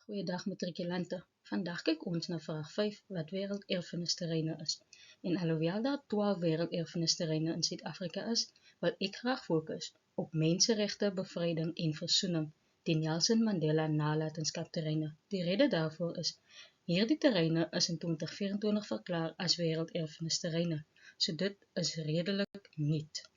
Goeiedag matrikulante. Vandag kyk ons na vraag 5 wat wêrelderfenisterreine is. En alhoewel daar 12 wêrelderfenisterreine in Suid-Afrika is, wil ek graag fokus op menseregte, bevryding en versoening, die Nelson Mandela nalatenskapterreine. Die rede daarvoor is, hierdie terreine is in 2024 verklaar as wêrelderfenisterreine, so dit is redelik nuut.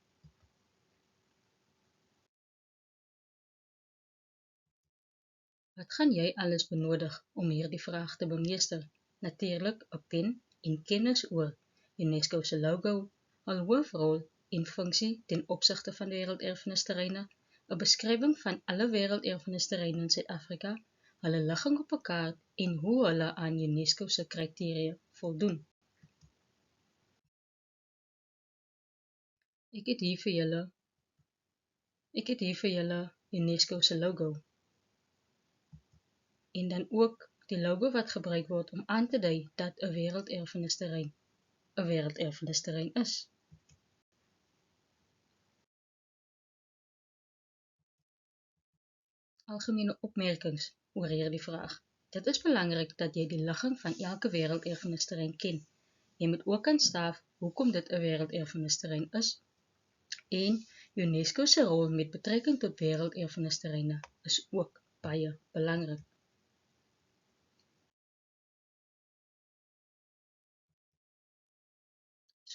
Wat gaan jy alles benodig om hierdie vraag te bemeester? Natuurlik 'n pen en kennis oor UNESCO se logo, hul hoofrol en funksie ten opsigte van wêrelderfenisterreine, 'n beskrywing van alle wêrelderfenisterreine in Suid-Afrika, hulle ligging op 'n kaart en hoe hulle aan UNESCO se kriteria voldoen. Ek het hier vir julle UNESCO se logo. En dan ook die logo wat gebruik word om aan te dui dat 'n wêrelderfenisterrein is. Algemene opmerkings oor hierdie vraag. Dit is belangrik dat jy die ligging van elke wêrelderfenisterrein ken. Jy moet ook aanstaaf hoekom dit 'n wêrelderfenisterrein is. En UNESCO se rol met betrekking tot wêrelderfenisterreine is ook baie belangrik.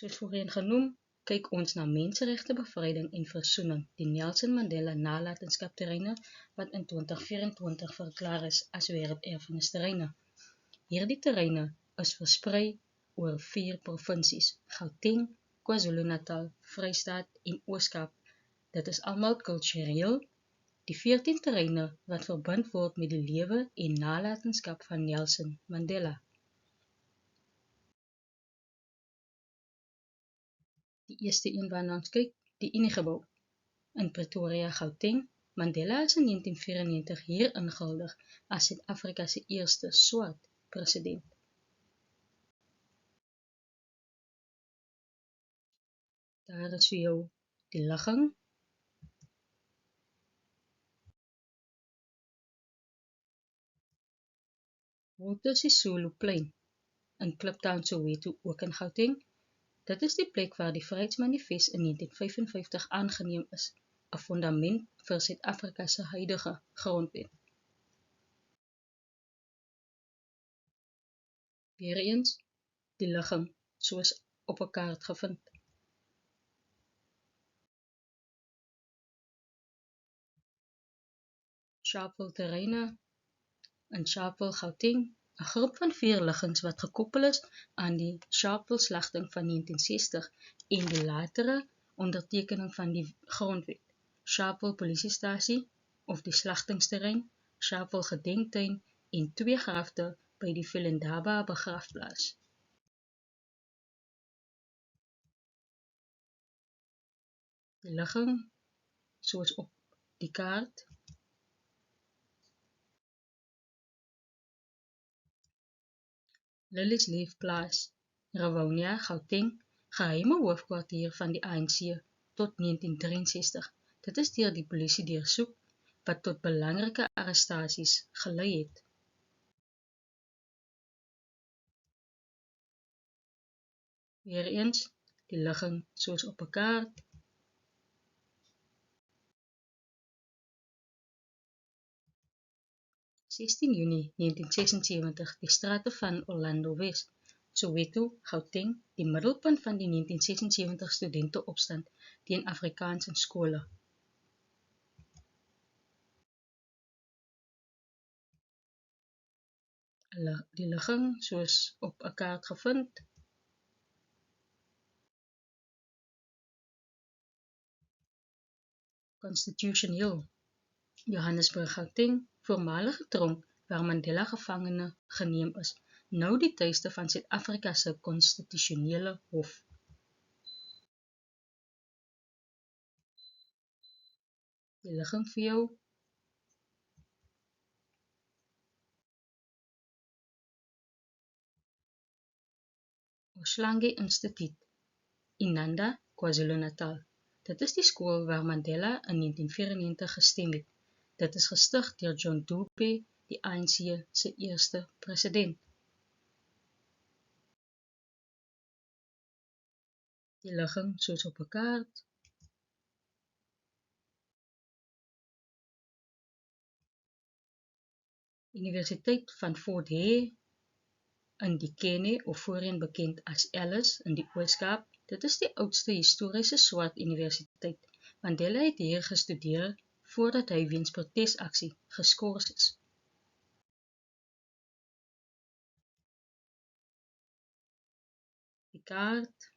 Soos voorheen genoem, kyk ons na menseregte, bevryding en versoening, die Nelson Mandela nalatenskapterreine wat in 2024 verklaar is as wêrelderfenisterreine. Hierdie terreine is versprei oor 4 provinsies: Gauteng, KwaZulu-Natal, Vrystaat en Oos-Kaap. Dit is almal kultureel die 14 terreine wat verbind word met die lewe en nalatenskap van Nelson Mandela. Die eerste een waarna ons kyk, die Uniegebou in Pretoria, Gauteng. Mandela is in 1994 hier ingehuldig as Suid-Afrika se eerste swart president. Daar is vir jou die ligging, Walter Sisulu-plein in Kliptown, Soweto, ook in Gauteng. Dit is die plek waar die Vryheidsmanifest in 1955 aangeneem is, 'n fondament vir Suid-Afrika se huidige grondwet. Weereens, die ligging soos op 'n kaart gevind. Sharpeville terreine in Sharpeville, Gauteng, 'n groep van 4 liggings wat gekoppel is aan die Sharpeville slagting van 1960 en die latere ondertekening van die grondwet. Sharpeville polisiestasie of die slagtingsterrein, Sharpeville gedenktuin en 2 grafte by die Velindaba begrafplaas. Die ligging soos op die kaart. Liliesleaf Plaas, Rivonia, Gauteng, geheime hoofkwartier van die ANC tot 1963. Dit is deur die polisie deursoek wat tot belangrike arrestasies gelei het. Weereens, die ligging soos op 'n kaart. Junie 1976, die strate van Orlando West, Soweto, Gauteng, die middelpunt van die 1976 studenteopstand teen Afrikaans in skole. Die ligging soos op 'n kaart gevind. Constitution Hill, Johannesburg, Gauteng, voormalige tronk waar Mandela gevangene geneem is, nou die tuiste van Suid-Afrika se konstitusionele hof. Die ligging vir jou. Ohlange Instituut, Inanda, KwaZulu-Natal. Dit is die skool waar Mandela in 1994 gestem het. Dit is gestig deur John Dube, die ANC se eerste president. Die ligging soos op 'n kaart. Universiteit van Fort Hare in die Kenne, of voorheen bekend as Alice in die Oos-Kaap. Dit is die oudste historiese swart universiteit. Mandela het hier gestudeer voordat hy weens protesaksie geskort is. Die kaart.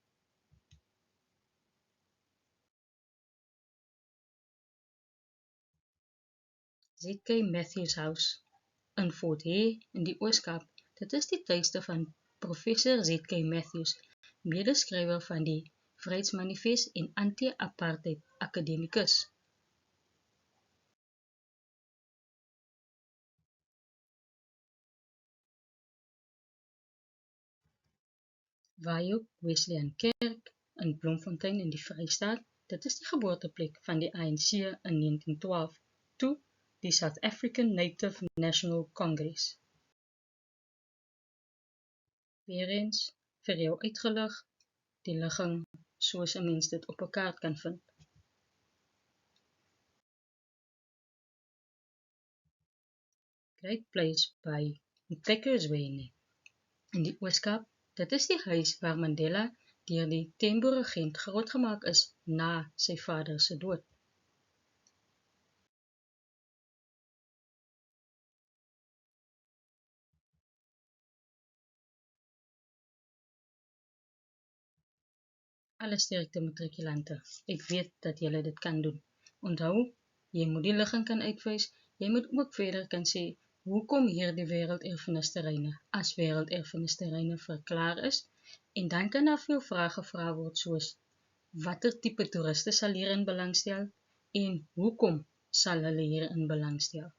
Z.K. Matthews House in Fort Hare in die Oos-Kaap. Dit is die tuiste van professor Z.K. Matthews, medeskrywer van die Vryheidsmanifest en anti-apartheid akademikus. Wauchope Wesleyan Kerk in Bloemfontein in die Vrystaat. Dit is die geboorteplek van die ANC in 1912, toe die South African Native National Congress. Weereens, vir jou uitgelig, die ligging soos 'n mens dit op 'n kaart kan vind. Great Place by Mtekers Way in die Oos-Kaap. Dit is die huis waar Mandela deur die Tembo-regent grootgemaak is na sy vader se dood. Alle sterkte matrikulante. Ek weet dat julle dit kan doen. Onthou, jy moet die ligging kan uitwys. Jy moet ook verder kan sê hoekom hierdie wêrelderfenisterreine as wêrelderfenisterreine verklaar is, en dan kan daar veel vrae gevra word soos: watter tipe toeriste sal hierin belangstel en hoekom sal hulle hierin belangstel?